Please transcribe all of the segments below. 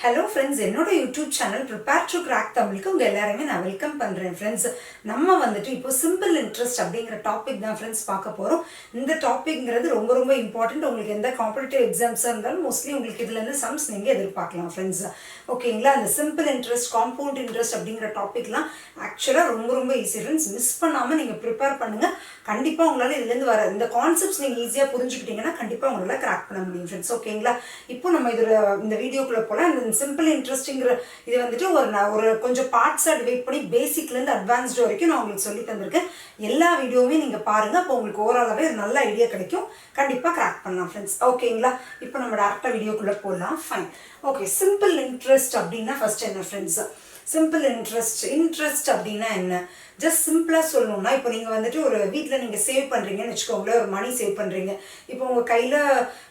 Hello friends, என்னோட YouTube channel prepare to crack தமிழுக்கு உங்கள் எல்லாருமே நான் வெல்கம் பண்ணுறேன். ஃப்ரெண்ட்ஸ், நம்ம வந்துட்டு இப்போ சிம்பிள் இன்ட்ரெஸ்ட் அப்படிங்கிற டாபிக் தான் ஃப்ரெண்ட்ஸ் பார்க்க போகிறோம். இந்த டாபிக்ங்கிறது ரொம்ப ரொம்ப இம்பார்ட்டண்ட். உங்களுக்கு எந்த காம்படிட்டிவ் எக்ஸாம்ஸாக இருந்தாலும் மோஸ்ட்லி உங்களுக்கு இதுலேருந்து சம்ஸ் நீங்கள் எதிர்பார்க்கலாம் ஃப்ரெண்ட்ஸ். ஓகேங்களா? அந்த சிம்பிள் இன்ட்ரெஸ்ட், காம்பவுண்ட் இன்ட்ரெஸ்ட் அப்படிங்கிற டாபிக்லாம் ஆக்சுவலாக ரொம்ப ரொம்ப ஈஸி ஃப்ரெண்ட்ஸ். மிஸ் பண்ணாமல் நீங்கள் ப்ரிப்பேர் பண்ணுங்கள். கண்டிப்பாக உங்களால் இதுலேருந்து வர இந்த கான்செப்ட்ஸ் நீங்கள் ஈஸியாக புரிஞ்சுக்கிட்டீங்கன்னா கண்டிப்பாக உங்களால் கிராக் பண்ண முடியும் ஃப்ரெண்ட்ஸ். ஓகேங்களா? இப்போ நம்ம இதில் இந்த வீடியோக்குள்ளே போகலாம். இந்த சிம்பிள் இன்ட்ரெஸ்டிங்கிற இது வந்துட்டு ஒரு கொஞ்சம் பார்ட்ஸாக டிவைட் பண்ணி பேசிக்லேருந்து அட்வான்ஸ்டு வரைக்கும் நான் உங்களுக்கு சொல்லி தந்திருக்கேன். எல்லா வீடியோவுமே நீங்கள் பாருங்கள். அப்போ உங்களுக்கு ஓவராலாகவே ஒரு நல்ல ஐடியா கிடைக்கும். கண்டிப்பாக கிராக் பண்ணலாம் ஃப்ரெண்ட்ஸ். ஓகேங்களா? இப்போ நம்ம டேரெக்டாக வீடியோக்குள்ளே போகலாம். ஃபைன். ஓகே, சிம்பிள் இன்ட்ரெஸ்ட் அப்படின்னா ஃபர்ஸ்ட் என்ன ஃப்ரெண்ட்ஸ்? சிம்பிள் இன்ட்ரெஸ்ட் அப்படின்னா என்ன? ஜஸ்ட் சிம்பிளாக சொல்லணும்னா, இப்போ நீங்கள் வந்துட்டு ஒரு வீட்டில் நீங்கள் சேவ் பண்ணுறீங்கன்னு வச்சுக்கோங்களேன், ஒரு மணி சேவ் பண்ணுறீங்க. இப்போ உங்கள் கையில்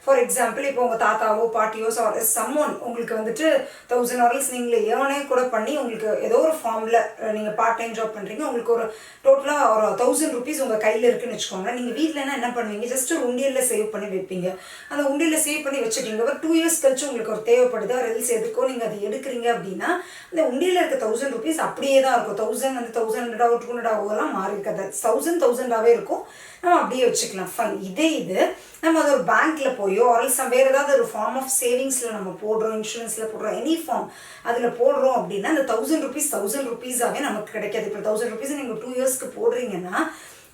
ஃபார் எக்ஸாம்பிள் இப்போ உங்கள் தாத்தாவோ பாட்டியோ சம்மோன் உங்களுக்கு வந்துட்டு 1000 ஆர்ஸ் நீங்களே ஏர்னே கூட பண்ணி உங்களுக்கு ஏதோ ஒரு ஃபார்மில் நீங்கள் பார்ட் டைம் ஜாப் பண்ணுறீங்க. உங்களுக்கு ஒரு டோட்டலாக ஒரு 1000 ருபீஸ் உங்கள் கையில் இருக்குன்னு வச்சுக்கோங்களேன். நீங்கள் வீட்டிலனா என்ன பண்ணுவீங்க? ஜஸ்ட் ஒரு உண்டியலில் சேவ் பண்ணி வைப்பீங்க. அந்த உண்டியலில் சேவ் பண்ணி வச்சுட்டீங்க. ஒரு 2 இயர்ஸ் கழிச்சு உங்களுக்கு ஒரு தேவைப்படுது, ஒரு எல்ஸ் எதுக்கோ நீங்கள் அதை எடுக்கிறீங்க அப்படின்னா அந்த உண்டியில் இருக்க 1000 ருபீஸ் அப்படியே தான் இருக்கும். 1000 வந்து 1100 200 மாறி இருக்காது. 1000 இருக்கும். நம்ம அப்படியே வச்சுக்கலாம். ஃபைன். இது நம்ம அது ஒரு பேங்க்ல போயோ வேறு ஏதாவது ஒரு ஃபார்ம் ஆஃப் சேவிங்ஸில் நம்ம போடுறோம், இன்சூரன்ஸில் போடுறோம், எனி ஃபார்ம் அதில் போடுறோம் அப்படின்னா அந்த 1000 ருபீஸாகவே நமக்கு கிடைக்காது. இப்போ 1000 ருபீஸ் நீங்கள் 2 இயர்ஸ்க்கு போடுறீங்கன்னா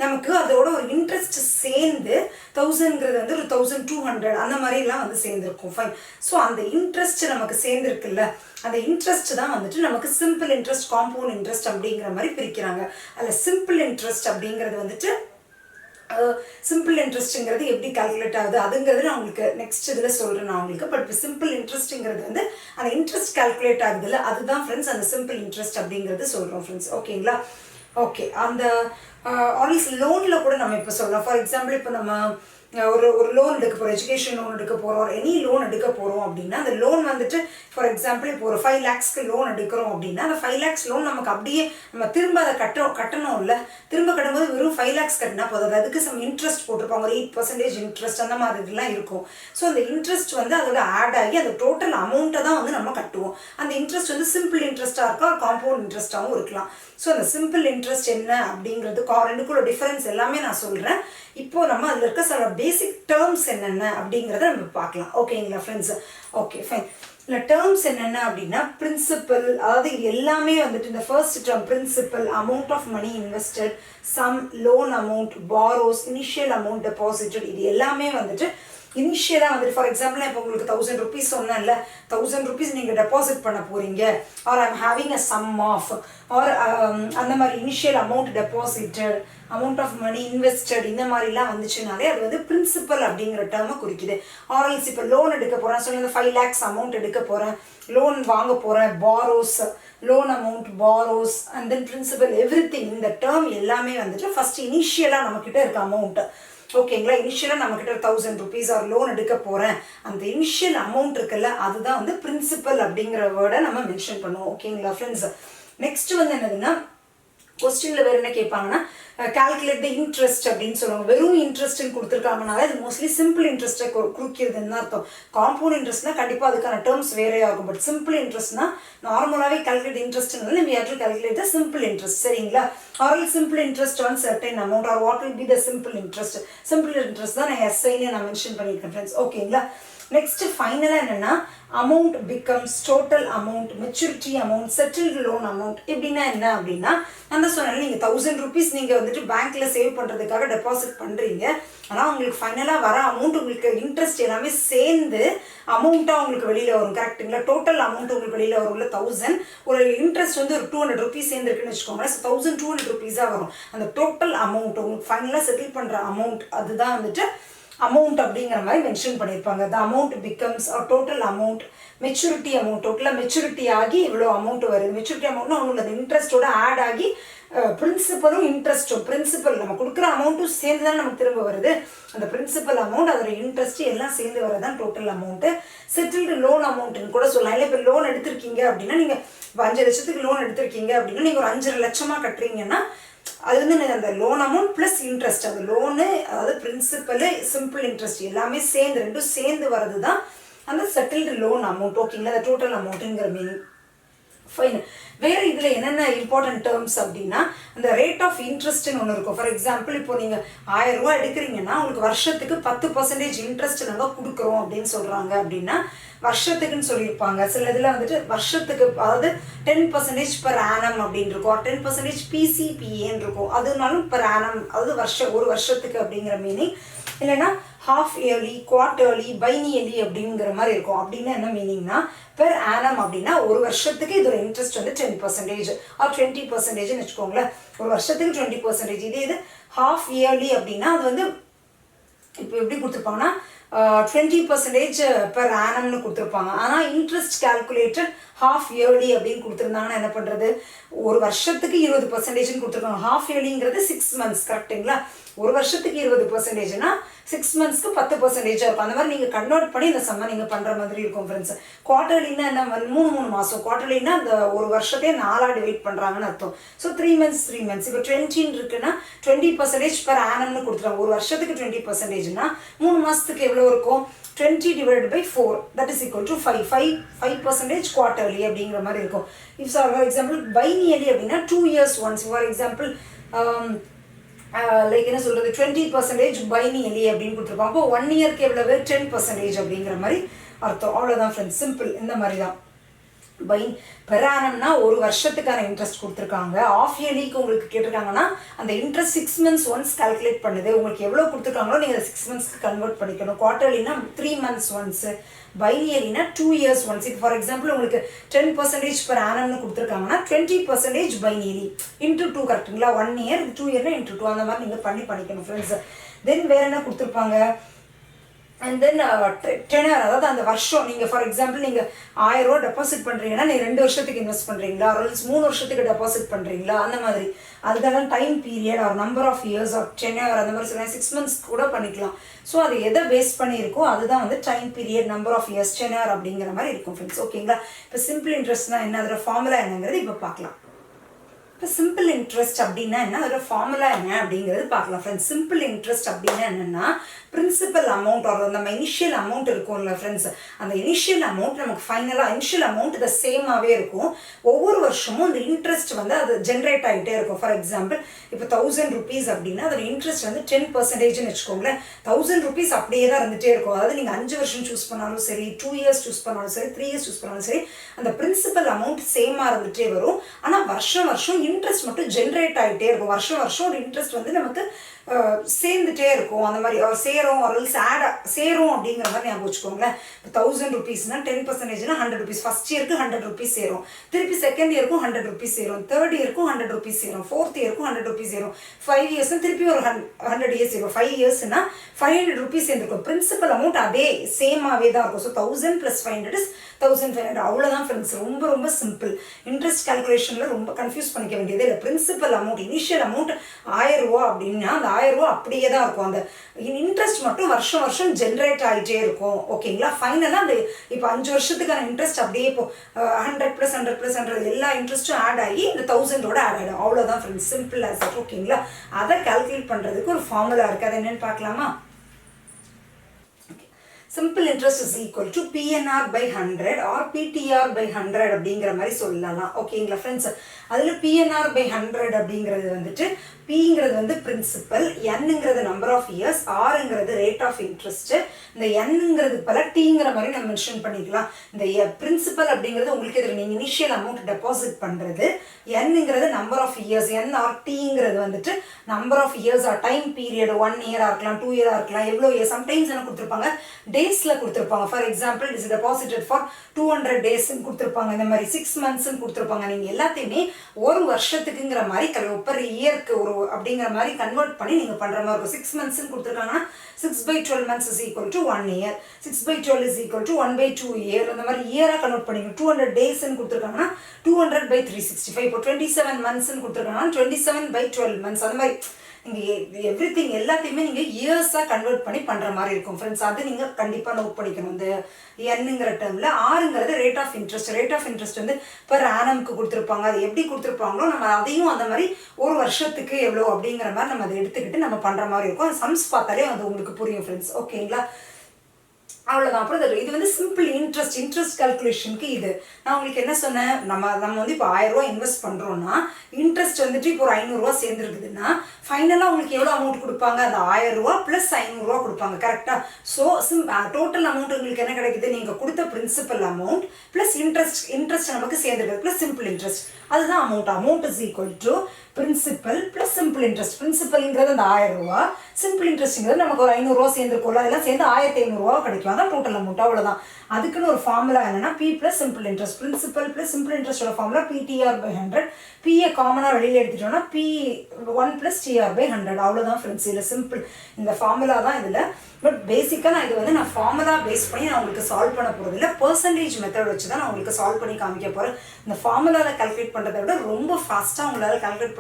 நமக்கு அதோட ஒரு இன்ட்ரெஸ்ட் சேர்ந்து 1000ங்கிறது வந்து ஒரு 1200 அந்த மாதிரிலாம் வந்து சேர்ந்துருக்கும். ஃபைன். ஸோ அந்த இன்ட்ரெஸ்ட் நமக்கு சேர்ந்துருக்குல்ல, அந்த இன்ட்ரெஸ்ட் தான் வந்துட்டு நமக்கு சிம்பிள் இன்ட்ரெஸ்ட், காம்பவுண்ட் இன்ட்ரெஸ்ட் அப்படிங்கிற மாதிரி பிரிக்கிறாங்க. அதில் சிம்பிள் இன்ட்ரெஸ்ட் அப்படிங்கிறது வந்துட்டு சிம்பிள் இன்ட்ரெஸ்ட்டுங்கிறது எப்படி கால்குலேட் ஆகுது அதுங்கிறது நான் உங்களுக்கு நெக்ஸ்ட் இதில் சொல்கிறேன் நான் உங்களுக்கு. பட் இப்போ சிம்பிள் இன்ட்ரெஸ்ட்டுங்கிறது வந்து அந்த இன்ட்ரெஸ்ட் கால்குலேட் ஆகுதுல்ல, அதுதான் ஃப்ரெண்ட்ஸ் அந்த சிம்பிள் இன்ட்ரெஸ்ட் அப்படிங்கிறது சொல்கிறோம் ஃப்ரெண்ட்ஸ். ஓகேங்களா? ஓகே. அந்த ஆல்வேஸ் லோனில் கூட நம்ம இப்போ சொல்லலாம். ஃபார் எக்ஸாம்பிள் இப்போ நம்ம ஒரு லோன் எடுக்க போகிறோம், எஜுகேஷன் லோன் எடுக்க போகிறோம், எனி லோன் எடுக்க போகிறோம் அப்படின்னா அந்த லோன் வந்துட்டு ஃபார் எக்ஸாம்பிள் இப்போ ஒரு 5 lakhsக்கு லோன் எடுக்கிறோம் அப்படின்னா அந்த 5 lakhs லோன் நமக்கு அப்படியே நம்ம திரும்ப அதை கட்டணும் இல்லை. திரும்ப கட்டும்போது வெறும் 5 lakhs கட்டினா போதாது. அதுக்கு சம் இன்ட்ரெஸ்ட் போட்டிருப்பாங்க, ஒரு 8% இன்ட்ரெஸ்ட் அந்த மாதிரிலாம் இருக்கும். ஸோ அந்த இன்ட்ரெஸ்ட் வந்து அதோட ஆட் ஆகி அந்த டோட்டல் அமௌண்ட்டை தான் வந்து நம்ம கட்டுவோம். அந்த இன்ட்ரெஸ்ட் வந்து சிம்பிள் இன்ட்ரெஸ்ட்டாக இருக்கா, காம்பவுண்ட் இன்ட்ரெஸ்ட்டாகவும் இருக்கலாம். ஸோ அந்த சிம்பிள் இன்ட்ரெஸ்ட் என்ன அப்படிங்கிறது ரெண்டுக்குள்ள டிஃபரன்ஸ் எல்லாமே நான் சொல்கிறேன். இப்போது நம்ம அதில் இருக்க சில பேசிக் டேர்ம்ஸ் என்னென்ன அப்படிங்கிறத நம்ம பார்க்கலாம். ஓகேங்களா ஃப்ரெண்ட்ஸ்? Okay fine. இல்லை டேர்ம்ஸ் என்னென்ன அப்படின்னா பிரின்சிபல், அதாவது இது எல்லாமே வந்துட்டு இந்த first term principal, amount of money invested, sum, loan amount, borrows, initial amount deposited, இது எல்லாமே வந்துட்டு இனிஷியலாக வந்துட்டு ஃபார் எக்ஸாம்பிள் இப்போ உங்களுக்கு 1000 ருபீஸ் சொன்னேன்ல, 1000 ருபீஸ் நீங்கள் டெபாசிட் பண்ண போகிறீங்க, or I'm having a sum of, or அந்த மாதிரி initial amount deposited, amount of money invested, இந்த மாதிரிலாம் வந்துச்சுனாலே அது வந்து பிரின்சிபல் அப்படிங்கிற டேர்மை குறிக்குது. ஆர்எல்ஸ் இப்போ லோன் எடுக்க போகிறேன் சொல்லி 5 lakhs அமௌண்ட் எடுக்க போகிறேன், லோன் வாங்க போகிறேன், borrows, loan amount, borrows and then principal, everything. இந்த டேர்ம் எல்லாமே வந்துட்டு ஃபர்ஸ்ட் இனிஷியலாக நம்மக்கிட்ட இருக்க அமௌண்ட். ஓகேங்களா? இனிஷியலாக நம்மக்கிட்ட 1000 ருபீஸ் ஒரு லோன் எடுக்க போகிறேன், அந்த இனிஷியல் அமௌண்ட் இருக்குல்ல, அதுதான் வந்து பிரின்சிபல் அப்படிங்கிற வேர்டை நம்ம மென்ஷன் பண்ணுவோம். ஓகேங்களா ஃப்ரெண்ட்ஸ்? நெக்ஸ்ட் வந்து என்னதுன்னா கொஸ்டினில் வேறு என்ன கேட்பாங்கன்னா கால்குலேட் த இன்ட்ரெஸ்ட் அப்படின்னு சொல்லுவாங்க. வெறும் இன்ட்ரெஸ்ட்னு கொடுத்துருக்காங்கனால அது மோஸ்ட்லி சிம்பிள் இன்ட்ரெஸ்ட்டை குறிக்கிறதுன்னு அர்த்தம். காம்பவுண்ட் இன்ட்ரெஸ்ட்னா கண்டிப்பாக அதுக்கான டேர்ம்ஸ் வேறையாக இருக்கும். பட் சிம்பிள் இன்ட்ரெஸ்ட்னா நார்மலாகவே calculate இன்ட்ரெஸ்ட்னால we have to calculate the simple interest. சரிங்களா? or simple interest on certain amount, or what will be the simple interest. Simple interest தான் நான் எஸ்ஐன்னு நான் மென்ஷன் பண்ணியிருக்கேன் ஃப்ரெண்ட்ஸ். ஓகேங்களா? நெக்ஸ்ட் ஃபைனலாக என்னென்னா amount becomes total amount, maturity amount, settled loan amount. எப்படின்னா என்ன அப்படின்னா அந்த சொன்னால நீங்கள் 1000 ருபீஸ் நீங்கள் வந்துட்டு பேங்க்கில் சேவ் பண்ணுறதுக்காக டெபாசிட் பண்ணுறீங்க. ஆனால் உங்களுக்கு ஃபைனலாக வர அமௌண்ட் உங்களுக்கு இன்ட்ரெஸ்ட் எல்லாமே சேர்ந்து அமௌண்ட்டாக உங்களுக்கு வெளியில் வரும். கரெக்டுங்களா? டோட்டல் அமௌண்ட் உங்களுக்கு வெளியில் வரும்ல 1000, ஒரு இன்ட்ரெஸ்ட் வந்து ஒரு 200 ருபீஸ் சேர்ந்துருக்குன்னு வச்சுக்கோங்க. ஸோ 1200 ருபீஸாக வரும். அந்த டோட்டல் அமௌண்ட் உங்களுக்கு ஃபைனலாக செட்டில் பண்ணுற அமௌண்ட் அதுதான் வந்துட்டு அமௌண்ட் அப்படிங்கிற மாதிரி மென்ஷன் பண்ணியிருப்பாங்க. The amount becomes total amount, maturity amount, டோட்டலாக மெச்சூரிட்டி ஆகி இவ்வளோ அமௌண்ட் வருது. மெச்சூரிட்டி அமௌண்ட்னா அவங்களுக்கு அந்த இன்ட்ரெஸ்ட்டோட ஆட் ஆகி பிரின்சிபலும் இன்ட்ரெஸ்ட்டும், பிரின்சிபல் நம்ம கொடுக்குற அமௌண்ட்டும் சேர்ந்து தான் நமக்கு திரும்ப வருது. அந்த பிரின்சிபல் அமௌண்ட் அதோட இன்ட்ரெஸ்ட் எல்லாம் சேர்ந்து வரதான் டோட்டல் அமௌண்ட்டு. செட்டில்டு லோன் அமௌண்ட்டுன்னு கூட சொல்லலாம். இல்லை இப்போ லோன் எடுத்திருக்கீங்க அப்படின்னா நீங்கள் 5 லட்சத்துக்கு லோன் எடுத்திருக்கீங்க அப்படின்னா நீங்கள் ஒரு 5.5 லட்சமாக கட்டுறீங்கன்னா அது வந்து அந்த லோன் அமௌண்ட் ப்ளஸ் இன்ட்ரெஸ்ட், அந்த லோனு அதாவது பிரின்சிபலு சிம்பிள் இன்ட்ரெஸ்ட் எல்லாமே சேர்ந்து ரெண்டும் சேர்ந்து வர்றது தான் அந்த செட்டில்டு லோன் அமௌண்ட். ஓகேங்களா, அந்த டோட்டல் அமௌண்ட்டுங்கிற மீனிங். ஃபைன். வேறு இதில் என்னென்ன இம்பார்ட்டன்ட் டேர்ம்ஸ் அப்படின்னா அந்த ரேட் ஆஃப் இன்ட்ரெஸ்ட்னு ஒன்று இருக்கும். ஃபார் எக்ஸாம்பிள் இப்போ நீங்கள் 1000 ரூபா எடுக்கிறீங்கன்னா உங்களுக்கு வருஷத்துக்கு 10% இன்ட்ரெஸ்ட் நாங்கள் கொடுக்குறோம் அப்படின்னு சொல்கிறாங்க. அப்படின்னா வருஷத்துக்குன்னு சொல்லியிருப்பாங்க. சில இதில் வந்துட்டு வருஷத்துக்கு, அதாவது 10% per annum அப்படின்னு இருக்கும், 10% PCPAன்னு இருக்கும். அதுனாலும் per annum, அதாவது ஒரு வருஷத்துக்கு அப்படிங்கிற மீனிங். இல்லைன்னா ஹாஃப் இயர்லி, குவார்டர்லி, பைனியர்லி அப்படிங்கிற மாதிரி இருக்கும். அப்படின்னா என்ன மீனிங்னா பெர் ஆனம் அப்படின்னா ஒரு வருஷத்துக்கு இதோட இன்ட்ரெஸ்ட் வந்து 10% ஆர் 20%ன்னு வச்சுக்கோங்களேன். ஒரு வருஷத்துக்கு 20%. இது ஹாஃப் இயர்லி அப்படின்னா அது வந்து இப்போ எப்படி கொடுத்துருப்பாங்கன்னா 20% பெர் ஆனம்னு கொடுத்துருப்பாங்க. ஆனால் இன்ட்ரெஸ்ட் கால்குலேட்டட் ஹாஃப் இயர்லி அப்படின்னு கொடுத்துருந்தாங்கன்னா என்ன பண்ணுறது, ஒரு வருஷத்துக்கு 20%ன்னு கொடுத்துருக்காங்க. ஹாஃப் இயர்லிங்கிறது 6 months, கரெக்டுங்களா? ஒரு வருஷத்துக்கு 20%னா 6 monthsக்கு 10% இருக்கும். அந்த மாதிரி நீங்கள் கன்வெர்ட் பண்ணி இந்த சம்மை நீங்கள் பண்ணுற மாதிரி இருக்கும் ஃப்ரெண்ட்ஸ். குவார்டர்லின்னா என்ன, 3 மாதம். குவார்டர்லின்னா அந்த ஒரு வருஷத்தையே 4ஆக டிவைட் பண்ணுறாங்கன்னு அர்த்தம். So 3 months. இப்போ 20 இருக்குன்னா 20% per annumனு கொடுத்துருவாங்க. ஒரு வருஷத்துக்கு 20%னா 3 மாதத்துக்கு எவ்வளோ இருக்கும், 20 divided by 4, that is equal to 5% quarterly அப்படிங்கிற மாதிரி இருக்கும். if for example biennially அப்படின்னா 2 years once. for example like என்ன சொல்கிறது, 20% biennially அப்படின்னு கொடுத்துருப்பாங்க. அப்போ 1 yearக்கு எவ்வளவு, 10% அப்படிங்கிற மாதிரி அர்த்தம். அவ்வளோதான் ஃப்ரெண்ட்ஸ், சிம்பிள். இந்த மாதிரி தான். பெர் ஆனம்னா ஒரு வருஷத்துக்கான இன்ட்ரெஸ்ட் கொடுத்துருக்காங்க. ஆஃப் இயர்லிக்கு உங்களுக்கு கேட்டிருக்காங்கன்னா அந்த இன்ட்ரெஸ்ட் 6 months ஒன்ஸ் கால்குலேட் பண்ணுது. உங்களுக்கு எவ்வளோ கொடுத்துருக்காங்களோ நீங்கள் அதை 6 monthsக்கு கன்வெர்ட் பண்ணிக்கணும். குவார்டர்லினா 3 months ஒன்ஸ், பைனியர்லினா 2 years ஒன்ஸ். இப்போ ஃபார் எக்ஸாம்பிள் உங்களுக்கு 10% per annumனு கொடுத்துருக்காங்கன்னா 20% பைனியர்லி இன்ட்டு 2, கரெக்டுங்களா? 1 year, 2 yearனா இன்ட்டு 2, அந்த மாதிரி நீங்கள் பண்ணிக்கணும் ஃப்ரெண்ட்ஸ். தென் வேறு என்ன கொடுத்துருப்பாங்க, அண்ட் தென் டெனர், அதாவது அந்த வருஷம். நீங்கள் ஃபார் எக்ஸாம்பிள் நீங்கள் 1000 ரூபா டெபாசிட் பண்ணுறீங்கன்னா நீங்கள் 2 வருஷத்துக்கு இன்வெஸ்ட் பண்ணுறீங்களா, ஒரு 3 வருஷத்துக்கு டெபாசிட் பண்ணுறீங்களா, அந்த மாதிரி. அதுதான் time period or number of years or tenure, அந்த மாதிரி சொல்லுவாங்க. 6 months கூட பண்ணிக்கலாம். ஸோ அது எதை பேஸ் பண்ணியிருக்கோ அதுதான் வந்து time period, number of years, tenure அப்படிங்கிற மாதிரி இருக்கும் ஃப்ரெண்ட்ஸ். ஓகேங்களா? இப்போ சிம்பிள் இன்ட்ரெஸ்ட்னா என்ன, அதோட ஃபார்முலா என்னங்கிறது இப்போ பார்க்கலாம். இப்போ சிம்பிள் இன்ட்ரெஸ்ட் அப்படின்னா என்ன, அதோட ஃபார்முலா என்ன அப்படிங்கிறது பார்க்கலாம் ஃப்ரெண்ட்ஸ். சிம்பிள் இன்ட்ரெஸ்ட் அப்படின்னா என்னென்னா பிரின்சிபல் அமௌண்ட் ஆர் நம்ம இனிஷியல் அமௌண்ட் இருக்கும்ல ஃப்ரெண்ட்ஸ், அந்த இனிஷியல் அமௌண்ட் நமக்கு ஃபைனலாக இனிஷியல் அமௌண்ட் இது சேமாகவே இருக்கும். ஒவ்வொரு வருஷமும் அந்த இன்ட்ரெஸ்ட் வந்து அது ஜென்ரேட் ஆகிட்டே இருக்கும். ஃபார் எக்ஸாம்பிள் இப்போ 1000 rupees அப்படின்னா அதோட இன்ட்ரெஸ்ட் வந்து 10%ன்னு வச்சுக்கோங்களேன். 1000 rupees அப்படியே தான் இருந்துகிட்டே இருக்கும். அதாவது நீங்கள் 5 வருஷம் சூஸ் பண்ணாலும் சரி, 2 years சூஸ் பண்ணாலும் சரி, 3 years சூஸ் பண்ணாலும் சரி, அந்த பிரின்சிபல் அமௌண்ட் சேமாக இருந்துகிட்டே வரும். ஆனால் வருஷம் இன்ட்ரெஸ்ட் மட்டும் ஜென்ரேட் ஆகிட்டே இருக்கும். வருஷம் ஒரு இன்ட்ரெஸ்ட் வந்து நமக்கு சேர்ந்துட்டே இருக்கும். அந்த மாதிரி சேரும் சேரும் அப்படிங்கிற மாதிரி ஞாபகம் வச்சுக்கோங்களேன். இப்போ 1000 rupeesனா 10%னா 100 rupees. ஃபர்ஸ்ட் இயருக்கு 100 rupees சேரும், திருப்பி செகண்ட் இயருக்கும் 100 rupees சேரும், தேர்ட் இயருக்கும் 100 rupees சேரும், ஃபோர்த் இயருக்கும் 100 rupees சேரும், 5 years திருப்பி ஒரு 100 years சேரும். 5 yearsனா 500 rupees சேர்ந்துருக்கும். பிரின்சிபல் அமௌண்ட் அதே சேமாகவே தான் இருக்கும். So 1000 + 500 is 1500. அவ்வளோதான் ஃப்ரெண்ட்ஸ். ரொம்ப சிம்பிள். இன்ட்ரெஸ்ட் கால்குலேஷனில் ரொம்ப கன்ஃபியூஸ் பண்ணிக்க வேண்டியது இல்லை. பிரின்சிபல் அமௌண்ட், இனிஷியல் அமௌண்ட் 1000 ரூபா அப்படின்னா அந்த 1000 ரூபா அப்படியே தான் இருக்கும். அந்த இன்ட்ரெஸ்ட் மட்டும் வருஷம் ஜென்ரேட் ஆகிட்டே இருக்கும். ஓகேங்களா? ஃபைனலாக அந்த இப்போ 5 வருஷத்துக்கான இன்ட்ரெஸ்ட் அப்படியே இப்போ 100 + 100 + 100 எல்லா இன்ட்ரெஸ்ட்டும் ஆட் ஆகி இந்த 1000ஓட ஆட் ஆகிடும். அவ்வளோதான் ஃப்ரெண்ட்ஸ், சிம்பிள் ஆஸ் இட். ஓகேங்களா? அதை கால்குலேட் பண்ணுறதுக்கு ஒரு ஃபார்முலா இருக்குது. அது என்னென்னு பார்க்கலாமா? simple interest is equal to PNR by 100 or PTR by 100 அப்படிங்கிற மாதிரி சொல்லலாம். ஓகேங்களா ஃப்ரெண்ட்ஸ்? அதில் PNR by 100 அப்படிங்கிறது வந்துட்டு Pங்கிறது வந்து பிரின்சிபல், Nங்கிறது நம்பர் ஆஃப் இயர்ஸ், Rங்கிறது ரேட் ஆஃப் இன்ட்ரெஸ்ட். இந்த Nங்கிறது பல Tங்கிற மாதிரி நம்ம மென்ஷன் பண்ணிக்கலாம். இந்த பிரின்சிபல் அப்படிங்கிறது உங்களுக்கு இதில் நீங்கள் இனிஷியல் அமௌண்ட் டெபாசிட் பண்ணுறது, Nங்கிறது number of years, N or Tங்கிறது வந்துட்டு number of years or time period, 1 year இருக்கலாம், 2 year இருக்கலாம், எவ்வளோ இயர். சம்டைம்ஸ் என்ன கொடுத்துருப்பாங்க, டேஸில் கொடுத்துருப்பாங்க. For example is deposited for 200 daysன்னு கொடுத்துருப்பாங்க. இந்த மாதிரி 6 monthsன்னு கொடுத்துருப்பாங்க. நீங்கள் எல்லாத்தையுமே ஒரு வருஷத்துக்குங்கிற மாதிரி பெர் இயருக்கு ஒரு அப்படிங்கிற மாதிரி கன்வெர்ட் பண்ணி நீங்கள் பண்ணுற மாதிரி இருக்கும். 6 monthsன்னு கொடுத்துருக்காங்கன்னா 6/12 months is equal to 1 year. 6/12 is equal to 1/2 year. அந்த மாதிரி இயராக கன்வெர்ட் பண்ணிக்கணும். 200 daysன்னு கொடுத்துருக்காங்கன்னா 200/365. இப்போ 27 monthsன்னு கொடுத்துருக்காங்கன்னா 27/12 months. அந்த மாதிரி நீங்கள் எவ்ரிதிங் எல்லாத்தையுமே நீங்கள் இயர்ஸாக கன்வெர்ட் பண்ணி பண்ணுற மாதிரி இருக்கும் ஃப்ரெண்ட்ஸ். அது நீங்கள் கண்டிப்பாக நோட் பண்ணிக்கணும். இந்த Nங்கிற டேர்மில் Rங்கிறது rate of interest. Rate of interest வந்து பெர் ஆனம்க்கு கொடுத்துருப்பாங்க. அது எப்படி கொடுத்துருப்பாங்களோ நம்ம அதையும் அந்த மாதிரி ஒரு வருஷத்துக்கு எவ்வளோ அப்படிங்கிற மாதிரி நம்ம அதை எடுத்துக்கிட்டு நம்ம பண்ணுற மாதிரி இருக்கும். அந்த சம்ஸ் பார்த்தாலே அது உங்களுக்கு புரியும் ஃப்ரெண்ட்ஸ். ஓகேங்களா? அவ்வளோதான். அப்புறம் இது வந்து சிம்பிள் இன்ட்ரெஸ்ட் கால்குலேஷனுக்கு இது நான் உங்களுக்கு என்ன சொன்னேன், நம்ம வந்து இப்போ 1000 ரூபா இன்வெஸ்ட் பண்ணுறோன்னா இன்ட்ரெஸ்ட் வந்துட்டு இப்போ ஒரு 500 ரூபா சேர்ந்துருக்குதுன்னா ஃபைனலாக உங்களுக்கு எவ்வளோ அமௌண்ட் கொடுப்பாங்க, அந்த 1000 ரூபா ப்ளஸ் 500 ரூபா கொடுப்பாங்க. கரெக்டாக? ஸோ டோட்டல் அமௌண்ட் உங்களுக்கு என்ன கிடைக்குது, நீங்கள் கொடுத்த பிரின்சிபல் அமௌண்ட் ப்ளஸ் இன்ட்ரெஸ்ட் நமக்கு சேர்ந்துருக்குது ப்ளஸ் சிம்பிள் இன்ட்ரெஸ்ட், அதுதான் amount is equal to principal plus simple interest. பிரின்சிபல்ங்கிறது அந்த 1000 ரூபா, சிம்பிள் இன்ட்ரெஸ்ட்ங்கிறது நமக்கு ஒரு 500 ரூபா சேர்ந்துருக்கோம்ல, அதெல்லாம் சேர்ந்து 1500 ரூபா கிடைக்கும். அதான் டோட்டல் அமௌண்ட். அவ்வளோதான். அதுக்குன்னு ஒரு ஃபார்முலா என்னன்னா P plus simple interest. Principal plus simple இன்ட்ரெஸ்டோட ஃபார்முலா PTR/100. பிஏ காமனாக வெளியில் எடுத்துட்டோம்னா P1 + TR/100. அவ்வளோதான் ஃப்ரெண்ட்ஸ். இதில் சிம்பிள் இந்த ஃபார்முலா தான் இதில். பட் பேசிக்காக நான் இது வந்து நான் ஃபார்முலா பேஸ் பண்ணி நான் உங்களுக்கு சால்வ் பண்ண போகிறது இல்லை, பர்சன்டேஜ் மெத்தட் வச்சு தான் நான் உங்களுக்கு சால்வ் பண்ணி காமிக்க போகிறேன். இந்த ஃபார்முலாவில் கால்குலேட் பண்ணுறதை விட ரொம்ப ஃபாஸ்ட்டாக உங்களால் கால்குலேட்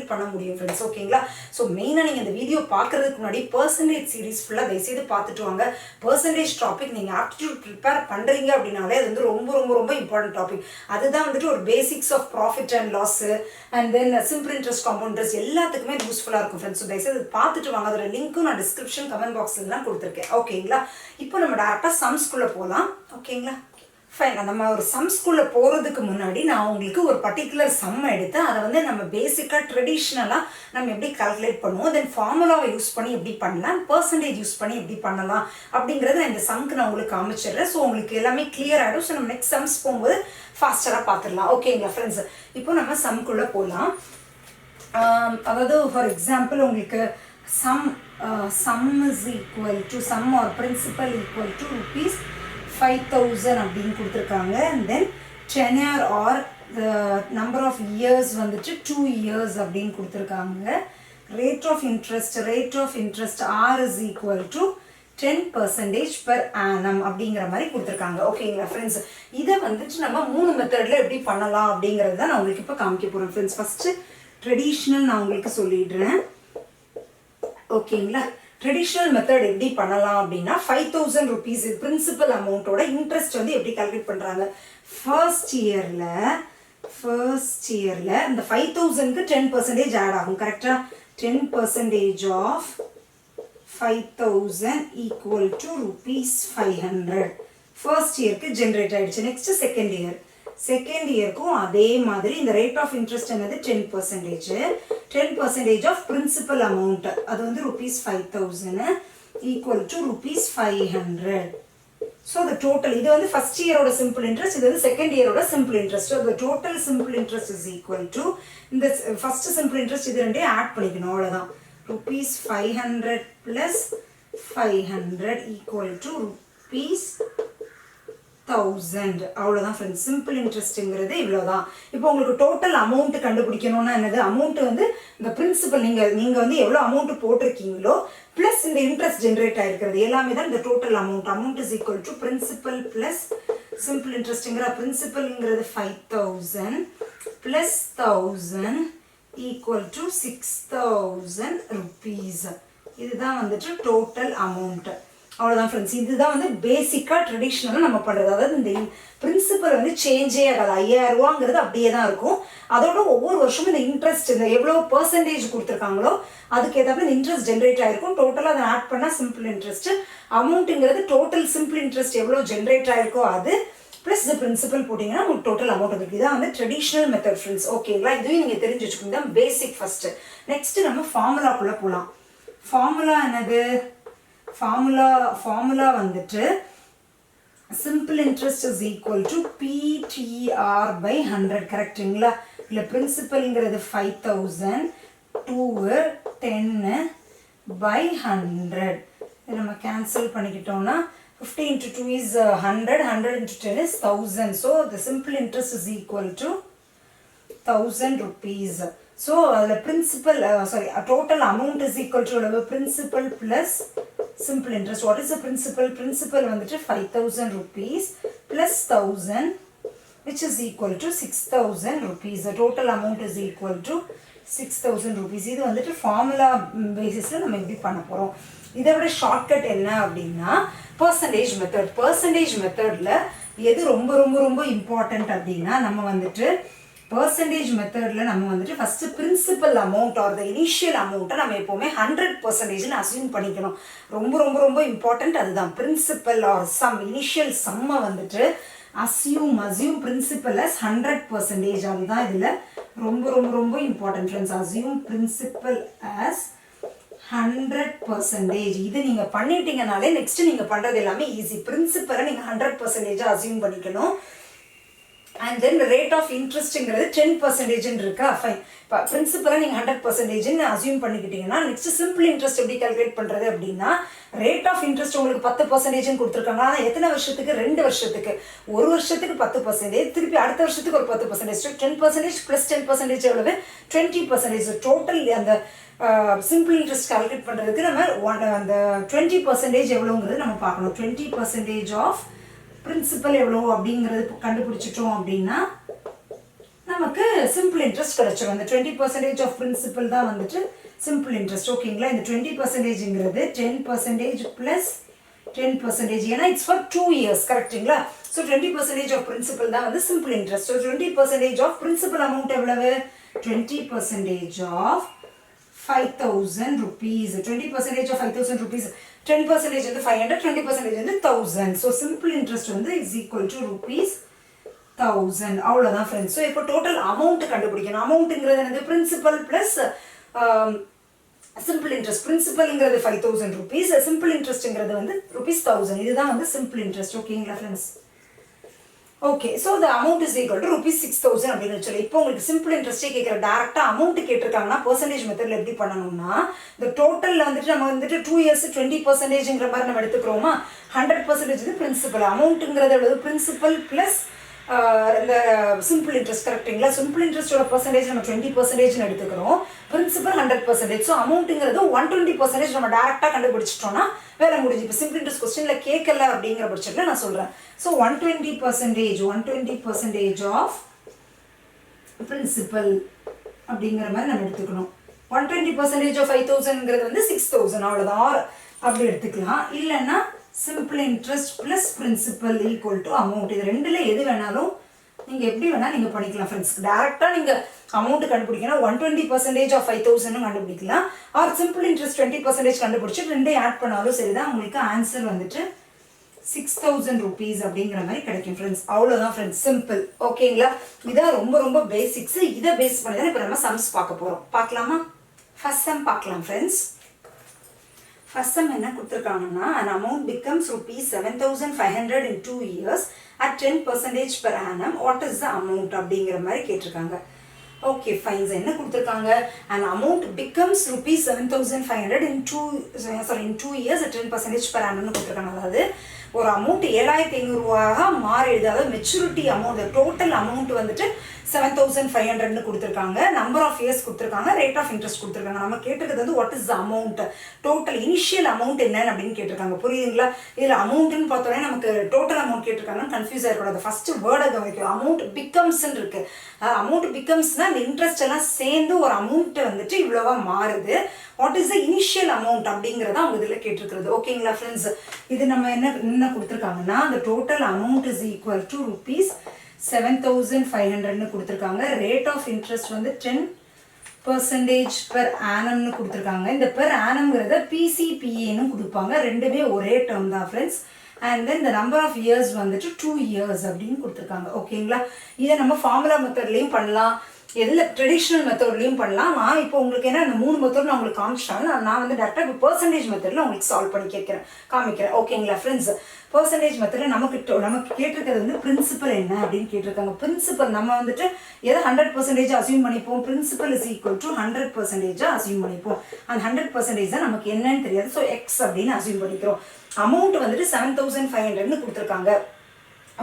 பண்ண முடியும் ஃப்ரெண்ட்ஸ். ஓகேங்களா? ஸோ மெயினாக நீங்கள் இந்த வீடியோ பார்க்குறதுக்கு முன்னாடி பர்சன்டேஜ் சீரிஸ் ஃபுல்லாக தயவுசெய்து பார்த்துட்டு வாங்க. பர்சன்டேஜ் டாபிக் நீங்கள் ஆப்டிடியூட் ப்ரிப்பேர் பண்ணுறீங்க அப்படின்னாலே அது வந்து ரொம்ப ரொம்ப ரொம்ப இம்பார்ட்டன்ட் டாபிக். அதுதான் வந்துட்டு ஒரு basics of profit and loss and then simple interest, compound interest எல்லாத்துக்குமே யூஸ்ஃபுல்லாக இருக்கும் ஃப்ரெண்ட்ஸ். ஸோ தயவுசெய்து பார்த்துட்டு வாங்க. அதோட லிங்க்கும் நான் டிஸ்கிரிப்ஷன் கமெண்ட் பாக்ஸில் தான் கொடுத்துருக்கேன். ஓகேங்களா? இப்போ நம்ம டேரெக்டாக சம்ஸ்குள்ளே போகலாம். ஓகேங்களா? ஃபைன். நம்ம ஒரு சம்ஸ்குள்ளே போகிறதுக்கு முன்னாடி நான் உங்களுக்கு ஒரு பர்டிகுலர் சம் எடுத்து அதை வந்து நம்ம பேசிக்காக ட்ரெடிஷ்னலாக நம்ம எப்படி கால்குலேட் பண்ணுவோம், தென் ஃபார்முலாவை யூஸ் பண்ணி எப்படி பண்ணலாம், பர்சன்டேஜ் யூஸ் பண்ணி எப்படி பண்ணலாம் அப்படிங்கிறத நான் இந்த சம்க்கு நான் உங்களுக்கு காமிச்சிடுறேன். ஸோ உங்களுக்கு எல்லாமே கிளியர் ஆகிடும். ஸோ நம்ம நெக்ஸ்ட் சம்ஸ் போகும்போது ஃபாஸ்டராக பார்த்துடலாம். ஓகேங்களா ஃப்ரெண்ட்ஸ்? இப்போ நம்ம சம்குள்ளே போகலாம். அதாவது ஃபார் எக்ஸாம்பிள் உங்களுக்கு sum is equal to sum or principal equal to rupees 5000 அப்படின்னு கொடுத்துருக்காங்க. And then tenure or the number of years வந்துட்டு 2 years அப்படின்னு கொடுத்துருக்காங்க. rate of interest R is equal to 10% per annum அப்படிங்கிற மாதிரி கொடுத்துருக்காங்க. ஓகேங்களா ஃப்ரெண்ட்ஸ்? இதை வந்துட்டு நம்ம 3 மெத்தடில் எப்படி பண்ணலாம் அப்படிங்கிறது தான் நான் உங்களுக்கு இப்போ காமிக்க போகிறேன் ஃப்ரெண்ட்ஸ். ஃபஸ்ட்டு ட்ரெடிஷ்னல் நான் உங்களுக்கு சொல்லிடுறேன். ஓகேங்களா? ட்ரெடிஷ்னல் மெத்தட் எப்படி பண்ணலாம் அப்படின்னா 5000 ருபீஸ் பிரின்சிபல் அமௌண்ட்டோட இன்ட்ரெஸ்ட் வந்து எப்படி கால்குலேட் பண்ணுறாங்க, ஃபர்ஸ்ட் இயரில் இந்த 5000க்கு 10% ஆட் ஆகும். கரெக்டாக? 10% ஆஃப் 5000 ஈக்குவல் டு ₹500 ஃபர்ஸ்ட் இயருக்கு ஜென்ரேட் ஆகிடுச்சு. நெக்ஸ்ட்டு செகண்ட் இயருக்கும் அதே மாதிரி இந்த ரேட் ஆஃப் இன்ட்ரெஸ்ட் என்னது 10% ஆஃப் பிரின்சிபல் அமௌண்ட் அது வந்து ₹5000 ஈக்குவல் டு ₹500. ஸோ அந்த டோட்டல் இது வந்து ஃபர்ஸ்ட் இயரோட சிம்பிள் இன்ட்ரெஸ்ட், இது வந்து செகண்ட் இயரோட சிம்பிள் இன்ட்ரெஸ்ட். அந்த total simple interest is equal to இந்த ஃபர்ஸ்ட் சிம்பிள் இன்ட்ரெஸ்ட் இது ரெண்டையும் ஆட் பண்ணிக்கணும். அவ்வளோதான். ₹500 + 500 ஈக்குவல் டு ₹1000. அவ்வளோதான் ஃப்ரெண்ட்ஸ். சிம்பிள் இன்ட்ரெஸ்ட்டுங்கிறது இவ்வளோதான். இப்போ உங்களுக்கு டோட்டல் அமௌண்ட் கண்டுபிடிக்கணும்னா என்னது, அமௌண்ட் வந்து இந்த பிரின்சிபல் நீங்கள் வந்து எவ்வளோ அமௌண்ட் போட்டிருக்கீங்களோ ப்ளஸ் இந்த இன்ட்ரெஸ்ட் ஜென்ரேட் ஆகிருக்கிறது எல்லாமே தான் இந்த total amount is equal to principal plus simple இன்ட்ரெஸ்ட்டுங்கிற பிரின்சிபல்ங்கிறது 5000 ப்ளஸ் 1000 ஈக்குவல் டு 6000 ருபீஸ். இதுதான் வந்துட்டு டோட்டல் அமௌண்ட். அவ்வளோதான் ஃப்ரெண்ட்ஸ். இதுதான் வந்து பேசிக்காக ட்ரெடிஷ்னலாக நம்ம பண்ணுறது. அதாவது இந்த பிரின்சிபல் வந்து சேஞ்சே ஆகாது. 5000 ரூபாங்கிறது அப்படியே தான் இருக்கும். அதோட ஒவ்வொரு வருஷமும் இந்த இன்ட்ரெஸ்ட் இந்த எவ்வளோ பர்சன்டேஜ் கொடுத்துருக்காங்களோ அதுக்கு ஏதாவது இந்த இன்ட்ரெஸ்ட் ஜென்ரேட் ஆகிருக்கும். டோட்டலாக அதை ஆட் பண்ணால் சிம்பிள் இன்ட்ரெஸ்ட் அமௌண்ட்டுங்கிறது டோட்டல் சிம்பிள் இன்ட்ரெஸ்ட் எவ்வளோ ஜென்ரேட் ஆகிருக்கோ அது ப்ளஸ் இந்த பிரின்சிபல் போட்டிங்கன்னா உங்களுக்கு டோட்டல் அமௌண்ட் வந்துருக்கு. இதான் வந்து ட்ரெடிஷ்னல் மெத்தட் ஃப்ரெண்ட்ஸ். ஓகேங்களா? இதுவும் நீங்கள் தெரிஞ்சு வச்சுக்கோங்க. தான் பேசிக் ஃபஸ்ட்டு. நெக்ஸ்ட்டு நம்ம ஃபார்முலாக்குள்ளே போகலாம். ஃபார்முலா என்னது, ஃபார்முலா வந்துட்டு simple interest is equal to PTR/100. கரெக்டுங்களா? இல்லை பிரின்சிபல்ங்கிறது 5000 2 10/100. இதை நம்ம cancel பண்ணிக்கிட்டோம்னா 50 × 2 is 100, 100 × 10 is 1000. So the simple interest is equal to 1000 rupees. So the principal total amount is equal to principal plus simple interest. What is the principal? Principal வந்துட்டு 5000 rupees plus 1000 which is equal to 6000 rupees. The total amount is equal to 6000 rupees. இது வந்துட்டு formula பேசிஸில் நம்ம எப்படி பண்ண போகிறோம். இதை விட ஷார்ட்கட் என்ன அப்படின்னா பர்சன்டேஜ் மெத்தடில் எது ரொம்ப ரொம்ப ரொம்ப இம்பார்ட்டண்ட் அப்படின்னா நம்ம வந்துட்டு பர்சன்டேஜ் மெத்தடில் நம்ம வந்துட்டு first principal amount or the initial அமௌண்ட்டை நம்ம எப்போவுமே 100%ன்னு அசியூம் பண்ணிக்கணும். ரொம்ப ரொம்ப ரொம்ப இம்பார்ட்டண்ட் அதுதான். பிரின்சிபல் ஆர் சம் இனிஷியல் சம்மை வந்துட்டு அசியூம் பிரின்சிபல் அஸ் 100%. அதுதான் இதில் ரொம்ப ரொம்ப ரொம்ப important friends. Assume principal as 100%. இது நீங்கள் பண்ணிட்டீங்கனாலே நெக்ஸ்ட் நீங்கள் பண்ணுறது எல்லாமே ஈஸி. பிரின்சிபலை நீங்கள் 100% அசியூம் பண்ணிக்கணும். அண்ட் தென் ரேட் ஆஃப் இன்ட்ரெஸ்ட்டுங்கிறது 10% இருக்கா, ஃபைன். இப்போ பிரின்சிபலாக நீங்கள் 100%ன்னு அசியூம் பண்ணிக்கிட்டீங்கன்னா நெக்ஸ்ட் சிம்பிள் இன்ட்ரெஸ்ட் எப்படி கால்குலேட் பண்ணுறது அப்படின்னா, ரேட் ஆஃப் இன்ட்ரெஸ்ட் உங்களுக்கு 10%ன்னு கொடுத்துருக்காங்க. ஆனால் எத்தனை வருஷத்துக்கு? 2 வருஷத்துக்கு. ஒரு வருஷத்துக்கு 10%, திருப்பி அடுத்த வருஷத்துக்கு ஒரு 10%. 10% ப்ளஸ் 10% எவ்வளவு? 20%. டோட்டல் அந்த சிம்பிள் இன்ட்ரெஸ்ட் கால்குலேட் பண்ணுறதுக்கு நம்ம அந்த 20% எவ்வளோங்கிறது நம்ம பார்க்கணும். 20% ஆஃப் பிரின்சிபல் எவ்வளோ அப்படிங்கிறது கண்டுபிடிச்சிட்டோம் அப்படின்னா நமக்கு சிம்பிள் இன்ட்ரெஸ்ட் கிடைச்சிடும். அந்த 20% ஆஃப் பிரின்சிபல் தான் வந்துட்டு சிம்பிள் இன்ட்ரெஸ்ட். ஓகேங்களா? இந்த 20%ங்கிறது 10% ப்ளஸ் 10%. ஏன்னா இட்ஸ் ஃபார் 2 இயர்ஸ், கரெக்டுங்களா? ஸோ 20% ஆஃப் பிரின்சிபல் தான் வந்து simple interest. So 20% of principal amount எவ்வளவு? 20% ஆஃப் 5,000 rupees. 20% of 5,000 rupees. 10% வந்து 500, 20% வந்து 1000. So simple interest வந்து is equal to rupees 1000. அவ்வளோதான் ஃப்ரெண்ட்ஸ். ஸோ இப்போ டோட்டல் அமௌண்ட் கண்டுபிடிக்கணும். அமௌண்ட்டுங்கிறது என்னது? Principal plus simple interest. பிரின்சிபல்ங்கிறது 5,000 rupees, சிம்பிள் இன்ட்ரெஸ்ட்ங்கிறது வந்து rupees 1000. இதுதான் வந்து சிம்பிள் இன்ட்ரெஸ்ட். ஓகேங்களா friends? Okay, so the amount is equal to rupees 6,000 அப்படின்னு சொல்லி. இப்போ உங்களுக்கு சிம்பிள் இன்ட்ரெஸ்டே கேட்குற டேரெக்டாக அமௌண்ட் கேட்டிருக்காங்கன்னா பர்சன்டேஜ் மெத்தடில் எப்படி பண்ணணும்னா, இந்த டோட்டலில் வந்துட்டு நம்ம வந்துட்டு 2 இயர்ஸ் 20%ங்கிற மாதிரி நம்ம எடுத்துக்கிறோமா. 100% வந்து பிரின்சிபல். அமௌண்ட்டுங்கிறது எவ்வளவு? பிரின்சிபல் ப்ளஸ் இந்த சிம்பிள் இன்ட்ரெஸ்ட், கரெக்டுங்களா? சிம்பிள் இன்ட்ரெஸ்டோட பர்சன்டேஜ் நம்ம 20%ன்னு எடுத்துக்கிறோம். பிரின்சிபல் 100%. ஸோ அமௌண்ட்டுங்கிறது 120% நம்ம டேரெக்டாக கண்டுபிடிச்சிட்டோம்னா வேலை முடிஞ்சு. இப்போ சிம்பிள் இன்ட்ரெஸ்ட் கொஸ்டினில் கேட்கல அப்படிங்கிற பட்சத்தில் நான் சொல்கிறேன். ஸோ 120% ஆஃப் பிரின்சிபல் அப்படிங்கிற மாதிரி நம்ம எடுத்துக்கணும். 120% ஆஃப் 5,000ங்கிறது வந்து 6,000, அவ்வளோதான். அப்படி எடுத்துக்கலாம். இல்லைன்னா simple interest plus principal equal to amount. இது ரெண்டில் எது வேணாலும் நீங்கள் எப்படி வேணால் நீங்கள் பண்ணிக்கலாம் ஃப்ரெண்ட்ஸ். டேரெக்டாக நீங்கள் அமௌண்ட் கண்டுபிடிக்கணும். 120% ஆஃப் 5,000 கண்டுபிடிக்கலாம். ஆர் சிம்பிள் இன்ட்ரெஸ்ட் 20% கண்டுபிடிச்சி ரெண்டையும் ஆட் பண்ணாலும் சரிதான். உங்களுக்கு ஆன்சர் வந்துட்டு 6,000 rupees அப்படிங்கிற மாதிரி கிடைக்கும் ஃப்ரெண்ட்ஸ். அவ்வளோதான் ஃப்ரெண்ட்ஸ், சிம்பிள். ஓகேங்களா? இதான் ரொம்ப ரொம்ப பேசிக்ஸ். இதை பேஸ் பண்ணி தான் இப்போ நம்ம சம்ஸ் பார்க்க போகிறோம். பார்க்கலாமா? ஃபர்ஸ்ட் சம் பார்க்கலாம் ஃப்ரெண்ட்ஸ். ஃபர்ஸ்ட் சம் என்ன கொடுத்துருக்காங்கன்னா, an amount becomes rupees 7,500 in 2 years at 10% per annum. What is the amount அப்படிங்கிற மாதிரி கேட்டிருக்காங்க. Okay fine. என்ன கொடுத்துருக்காங்க? an amount becomes rupees 7,500 in 2 years at 10% per annum கொடுத்துருக்காங்க. அதாவது ஒரு அமௌண்ட் 7,500 மாறிடுது. அதாவது மெச்சூரிட்டி அமௌண்ட், டோட்டல் அமௌண்ட் வந்துட்டு 7,500 கொடுத்துருக்காங்க. நம்பர் ஆஃப் இயர்ஸ் கொடுத்துருக்காங்க. ரேட் ஆஃப் இன்ட்ரெஸ்ட் கொடுத்துருக்காங்க. நம்ம கேட்டிருக்கிறது வந்து what is the amount, total initial amount என்னன்னு அப்படின்னு கேட்டிருக்காங்க. புரியுதுங்களா? இதில் அமௌண்ட்னு பார்த்தோன்னே நமக்கு டோட்டல் அமௌண்ட் கேட்டிருக்காங்கன்னு கன்ஃபியூஸ் ஆகிடக்கூடாது. ஃபர்ஸ்ட் வேர்டை கவனிக்கும். அமௌண்ட் பிகம்ஸ்ன்னு இருக்கு. அமௌண்ட் பிகம்ஸ்னா இந்த இன்ட்ரெஸ்ட் எல்லாம் சேர்ந்து ஒரு அமௌண்ட் வந்துட்டு இவ்வளவா மாறுது. What is the initial amount அப்படிங்கிறத அவங்க இதில் கேட்டிருக்கிறது. ஓகேங்களா ஃப்ரெண்ட்ஸ்? இது நம்ம என்ன கொடுத்துருக்காங்கன்னா, the total amount is equal to rupees 7,500 கொடுத்துருக்காங்க. ரேட் ஆஃப் இன்ட்ரெஸ்ட் வந்து 10% per annum கொடுத்துருக்காங்க. இந்த பெர் ஆனம்ங்கிறத PCPAன்னு கொடுப்பாங்க. ரெண்டுமே ஒரே டேர்ம் தான் ஃப்ரெண்ட்ஸ். அண்ட் தென் இந்த நம்பர் ஆஃப் இயர்ஸ் வந்துட்டு 2 years அப்படின்னு கொடுத்துருக்காங்க. ஓகேங்களா? இதை நம்ம ஃபார்முலா மெத்தட்லேயும் பண்ணலாம், எதில் ட்ரெடிஷ்னல் மெத்தட்லையும் பண்ணலாம். நான் இப்போ உங்களுக்கு என்ன இந்த 3 மெத்தட் நான் உங்களுக்கு காமிச்சிட்டாங்க. நான் வந்து டேரெக்டாக இப்போ பர்சன்டேஜ் மெத்தடில் உங்களுக்கு சால்வ் பண்ணி காமிக்கிறேன். ஓகேங்களா ஃப்ரெண்ட்ஸ்? பர்சன்டேஜ் மெத்தடில் நமக்கு கேட்டிருக்கிறது வந்து பிரின்சிபல் என்ன அப்படின்னு கேட்டிருக்காங்க. பிரின்சிபல் நம்ம வந்துட்டு எதை 100% அசியூம் பண்ணிப்போம். Principal is equal to 100% assume பண்ணிப்போம். அந்த 100% தான் நமக்கு என்னன்னு தெரியாது. ஸோ எக்ஸ் அப்படின்னு அசியூம் பண்ணிக்கிறோம். அமௌண்ட் வந்துட்டு 7,500 கொடுத்துருக்காங்க.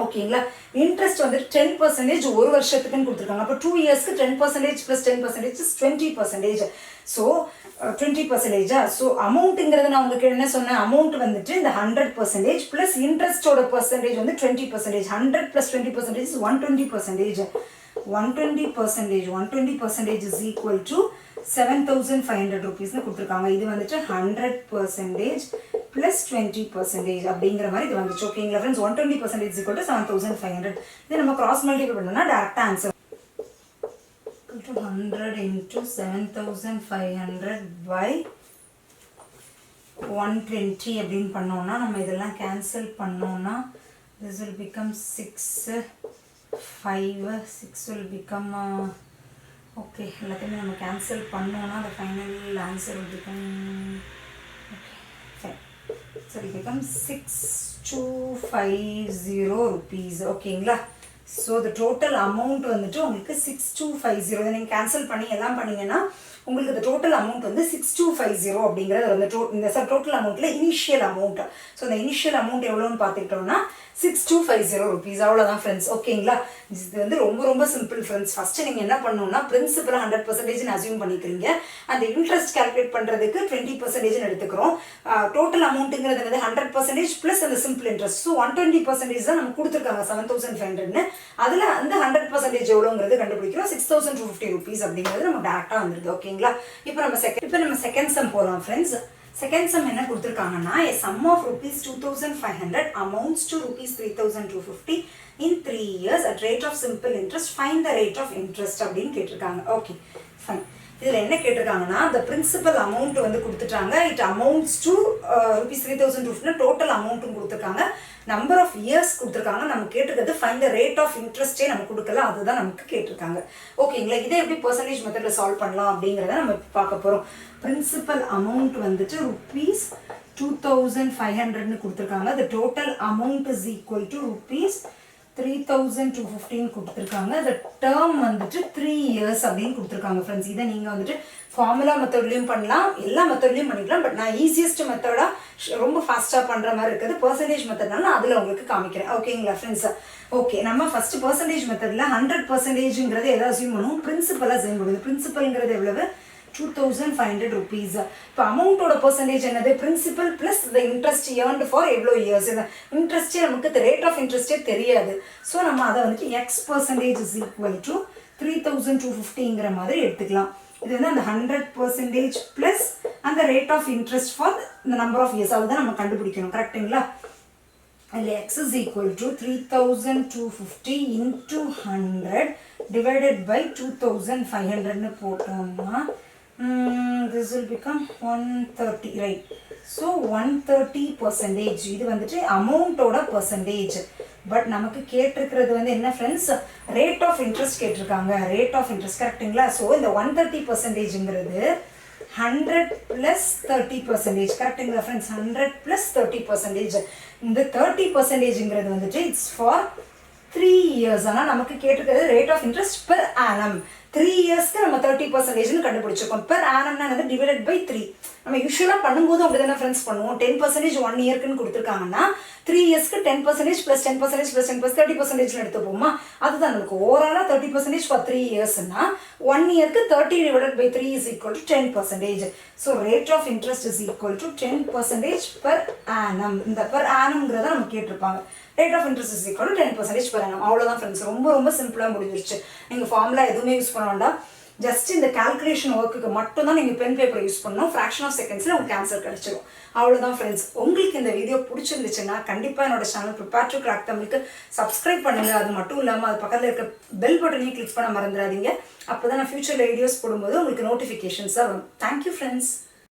ஓகேங்களா? இன்ட்ரெஸ்ட் வந்துட்டு 10% ஒரு வருஷத்துக்குன்னு கொடுத்துருக்காங்க. அப்போ 2 இயர்ஸ்க்கு 10% ப்ளஸ் 10% இஸ் 20%. ஸோ 20%. ஸோ அமௌண்ட்டுங்கிறது நான் உங்களுக்கு என்ன சொன்னேன்? அமௌண்ட் வந்துட்டு இந்த 100% ப்ளஸ் இன்ட்ரெஸ்டோட பர்சன்டேஜ் வந்து 20%. 100 plus 20% is 120%. 120% is equal to 7,500 rupeesனு கொடுத்துருக்காங்க. இது வந்துட்டு 100% plus 20% அப்படிங்கிற மாதிரி இது வந்துச்சு. ஓகேங்களா ஃப்ரெண்ட்ஸ்? 120% is equal to 7,500. இதை நம்ம கிராஸ் மல்டிபிள் பண்ணோம்னா டேரக்டாக answer. equal to 100 into 7500 by 120 அப்படின்னு பண்ணோம்னா நம்ம இதெல்லாம் கேன்சல் பண்ணோம்னா this will become 6 5 6 will become okay எல்லாத்தையுமே நம்ம கேன்சல் பண்ணோம்னா the final answer will become okay fine so it becomes 6250 rupees ஓகேங்களா. ஸோ the total amount வந்துட்டு உங்களுக்கு 6250 இதை நீங்கள் கேன்சல் பண்ணி எல்லாம் பண்ணிங்கன்னா உங்களுக்கு இந்த டோட்டல் அமௌண்ட் வந்து 6250 அப்படிங்கிறது வந்து இந்த டோட்டல் அமௌண்ட்டில் இனிஷியல் அமௌண்ட். ஸோ இந்த இனிஷியல் அமௌண்ட் எவ்வளோன்னு பார்த்துக்கிட்டோம்னா 6250 rupees அவ்வளோதான் ஃப்ரெண்ட்ஸ் ஓகேங்களா. இது வந்து ரொம்ப ரொம்ப சிம்பிள் ஃப்ரெண்ட்ஸ். ஃபஸ்ட்டு நீங்கள் என்ன பண்ணணும்னா பிரின்சிபல் 100% அசியூம் பண்ணிக்கிறீங்க. அந்த இன்ட்ரெஸ்ட் கால்குலேட் பண்ணுறதுக்கு 20% எடுத்துக்கிறோம். டோட்டல் அமௌண்ட்டுங்கிறது வந்து 100% ப்ளஸ் அந்த சிம்பிள் இன்ட்ரெஸ்ட். ஸோ 120% தான் நம்ம கொடுத்துருக்காங்க 7500ன்னு. அதில் அந்த 100% எவ்வளோங்கிறது கண்டுபிடிக்கிறோம். 6250 rupees அப்படிங்கிறது நம்ம டேரெக்டாக வந்துடுது ஓகேங்களா. இப்போ நம்ம செகண்ட் சம் போகலாம் ஃப்ரெண்ட்ஸ். செகண்ட் சம் என்ன கொடுத்துருக்காங்கன்னா a sum of rupees 2500 amounts to rupees 3250 in 3 years at rate of simple interest. Find the rate of interest அப்படின்னு கேட்டிருக்காங்க. Okay fine. இதில் என்ன கேட்டிருக்காங்கன்னா the principal amount வந்து கொடுத்துட்டாங்க. it amounts to rupees 3250 total அமௌண்ட்டும் கொடுத்துருக்காங்க. நம்பர் ஆஃப் இயர்ஸ் கொடுத்துருக்காங்க. நம்ம கேட்டிருக்கிறது ஃபைண்ட் த ரேட் ஆஃப் இன்ட்ரெஸ்டே நம்ம கொடுக்கல, அதுதான் நமக்கு கேட்டிருக்காங்க ஓகேங்களா. இதை எப்படி பர்சன்டேஜ் மெத்தடில் சால்வ் பண்ணலாம் அப்படிங்கிறத நம்ம பார்க்க போகிறோம். பிரின்சிபல் அமௌண்ட் வந்துட்டு rupees 2500ன்னு கொடுத்துருக்காங்க. the total amount is equal to rupees 3250 கொடுத்துருக்காங்க. the term வந்துட்டு 3 years அப்படின்னு கொடுத்துருக்காங்க ஃப்ரெண்ட்ஸ். இதை நீங்கள் வந்துட்டு ஃபார்முலா மெத்தட்லையும் பண்ணலாம், எல்லா மெத்தட்லையும் பண்ணிக்கலாம். பட் நான் ஈஸியஸ்ட் மெத்தடாக ரொம்ப ஃபாஸ்ட்டாக பண்ணுற மாதிரி இருக்குது பர்சன்டேஜ் மெத்தட்னால நான் அதில் உங்களுக்கு காமிக்கிறேன் ஓகேங்களா ஃப்ரெண்ட்ஸ். ஓகே நம்ம ஃபஸ்ட்டு பர்சன்டேஜ் மெத்தடில் 100%ங்கிறது எதை அசியூம் பண்ணுவோம், பிரின்சிபலாக செய்ய முடியுது. பிரின்சிபல்ங்கிறது எவ்வளவு 2500 rupees. இப்போ அமௌண்ட்டோட பர்சன்டேஜ் என்னது, principal plus the interest earned for எவ்வளோ இயர்ஸ். இந்த இன்ட்ரெஸ்டே நமக்கு ரேட் ஆஃப் இன்ட்ரெஸ்டே தெரியாது. ஸோ நம்ம அதை வந்துட்டு x% is equal to 3250ங்கிற மாதிரி எடுத்துக்கலாம். இது வந்து அந்த 100% ப்ளஸ் அந்த ரேட் ஆஃப் இன்ட்ரெஸ்ட் ஃபார் இந்த நம்பர் ஆஃப் இயர்ஸ் அதுதான் நம்ம கண்டுபிடிக்கணும் கரெக்டுங்களா. அதில் x is equal to 3250 into 100 divided by 2500ன்னு போட்டோம்னா this will become 130 right. So 130% இது வந்துட்டு அமௌண்ட்டோட பர்சன்டேஜ். பட் நமக்கு கேட்டிருக்கிறது வந்து என்ன ஃப்ரெண்ட்ஸ், ரேட் ஆஃப் இன்ட்ரெஸ்ட் கேட்டிருக்காங்க. ரேட் ஆஃப் இன்ட்ரெஸ்ட் கரெக்டுங்களா. ஸோ இந்த 130%ங்கிறது 100 plus 30% கரெக்டுங்களா ஃப்ரெண்ட்ஸ். 100 plus 30%. இந்த 30%ங்கிறது வந்துட்டு இட்ஸ் ஃபார் 3 years. ஆனால் நமக்கு கேட்டிருக்கிறது rate of interest per annum. 3 இயர்ஸ்க்கு நம்ம 30%ன்னு கண்டுபிடிச்சிருக்கோம். பெர் ஆனம்னா வந்து டிவைடட் பை 3. நம்ம யூஸ்வலாக பண்ணும்போது அப்படி தானே ஃப்ரெண்ட்ஸ் பண்ணுவோம். 10% 1 இயர்க்குன்னு கொடுத்துருக்காங்கன்னா 3 இயர்ஸ்க்கு 10% ப்ளஸ் 10% ப்ளஸ் 10 ப்ளஸ் 30% எடுத்துப்போமா. அதுதான் நமக்கு ஓவராலாக 30% ஃபார் 3 இயர்ஸ்னா 1 இயர்க்கு 30 divided by 3 is equal to 10%. So rate of interest is equal to 10% per annum. இந்த பெர் ஆனம்ங்கிறத நம்ம கேட்டிருப்பாங்க. Rate of interest is equal to 10% per annum. அவ்வளோதான் ஃப்ரெண்ட்ஸ். ரொம்ப ரொம்ப சிம்பிளாக முடிஞ்சிருச்சு. நீங்கள் ஃபார்முலா எதுவுமே யூஸ் பண்ண வேண்டாம். ஜஸ்ட் இந்த கால்குலேஷன் ஒர்க்குக்கு மட்டும்தான் நீங்கள் பென் பேப்பரை யூஸ் பண்ணணும். ஃப்ராக்ஷன் ஆஃப் செகண்ட்ஸில் உங்களுக்கு ஆன்சர் கிடைச்சிடும். அவ்வளோதான் ஃப்ரெண்ட்ஸ். உங்களுக்கு இந்த வீடியோ பிடிச்சிருந்துச்சுன்னா கண்டிப்பாக என்னோட சேனல் ப்ரிப்பேர் டு கிராக் தமிழுக்கு சப்ஸ்கிரைப் பண்ணுங்கள். அது மட்டும் இல்லாமல் அது பக்கத்தில் இருக்க பெல் பட்டனையும் கிளிக் பண்ண மறந்துடாதீங்க. அப்போ தான் நான் ஃபியூச்சரில் வீடியோஸ் போடும்போது உங்களுக்கு நோட்டிஃபிகேஷன்ஸாக வரும். Thank you friends.